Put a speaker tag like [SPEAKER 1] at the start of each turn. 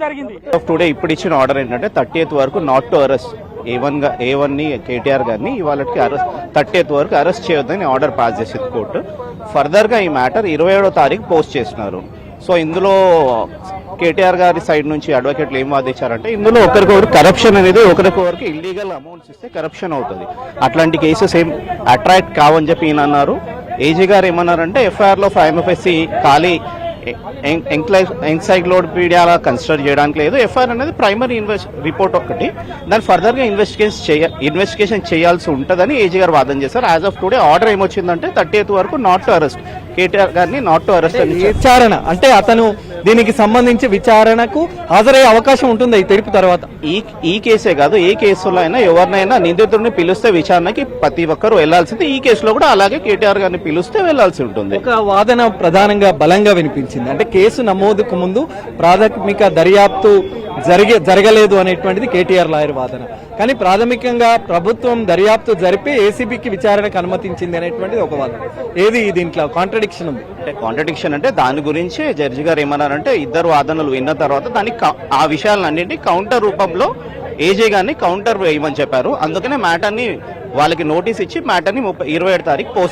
[SPEAKER 1] జరిగింది.
[SPEAKER 2] టుడే ఇప్పుడు ఇచ్చిన ఆర్డర్ ఏంటంటే 30th వరకు నాట్ టు అరెస్ట్ A1 ని కేటీఆర్ గారిని ఇవాళకి అరెస్ట్ 30th వరకు అరెస్ట్ చేయొద్దని ఆర్డర్ పాస్ చేసింది కోర్టు. ఫర్దర్ గా ఈ మ్యాటర్ 27వ తారీఖు పోస్ట్ చేసినారు. సో ఇందులో కేటీఆర్ గారి సైడ్ నుంచి అడ్వకేట్లు ఏం వాదించారంటే ఇందులో ఒకరికొకరు కరప్షన్ అనేది ఒకరికొకరికి ఇల్లీగల్ అమౌంట్స్ ఇస్తే కరప్షన్ అవుతుంది, అట్లాంటి కేసెస్ ఏం అట్రాక్ట్ కావని చెప్పి ఈయన అన్నారు. ఏజీ గారు ఏమన్నారంటే ఎఫ్ఐఆర్ లో FMFSC ఖాళీ ఎన్సైక్లోపీడియాలా కన్సిడర్ చేయడానికి లేదు. ఎఫ్ఐఆర్ అనేది ప్రైమరీ రిపోర్ట్ ఒకటి, దాన్ని ఫర్దర్ గా ఇన్వెస్టిగేషన్ చేయాల్సి ఉంటుందని ఏజీ గారు వాదన చేశారు. యాజ్ ఆఫ్ టుడే ఆర్డర్ ఏమొచ్చిందంటే 30th వరకు నాట్ టు అరెస్ట్, కేటీఆర్ గారిని నాట్ టు అరెస్ట్ అని
[SPEAKER 3] విచారణ అంటే అతను దీనికి సంబంధించి విచారణకు హాజరయ్యే అవకాశం ఉంటుంది ఈ తీర్పు తర్వాత.
[SPEAKER 2] ఈ కేసే కాదు, ఏ కేసులో అయినా ఎవరినైనా నిందితుడిని పిలిస్తే విచారణకి ప్రతి ఒక్కరు వెళ్లాల్సింది. ఈ కేసులో కూడా అలాగే కేటీఆర్ గారిని పిలిస్తే వెళ్లాల్సి ఉంటుంది.
[SPEAKER 3] ఒక వాదన ప్రధానంగా బలంగా వినిపించింది, అంటే కేసు నమోదుకు ముందు ప్రాథమిక దర్యాప్తు జరగలేదు అనేటువంటిది కేటీఆర్ లాయర్ వాదన. కానీ ప్రాథమికంగా ప్రభుత్వం దర్యాప్తు జరిపి ఏసీబీకి విచారణకు అనుమతించింది అనేటువంటిది ఒక వాదన. ఏది దీంట్లో కాంట్రడిక్షన్ ఉంది?
[SPEAKER 2] అంటే కాంట్రడిక్షన్ అంటే దాని గురించి జడ్జి గారు ఏమన్నారంటే ఇద్దరు వాదనలు విన్న తర్వాత దానికి ఆ విషయాలన్నింటి కౌంటర్ రూపంలో ఏజే గారిని కౌంటర్ వేయమని చెప్పారు. అందుకనే మ్యాటర్ని వాళ్ళకి నోటీస్ ఇచ్చి మ్యాటర్ని 27వ తారీఖు పోస్ట్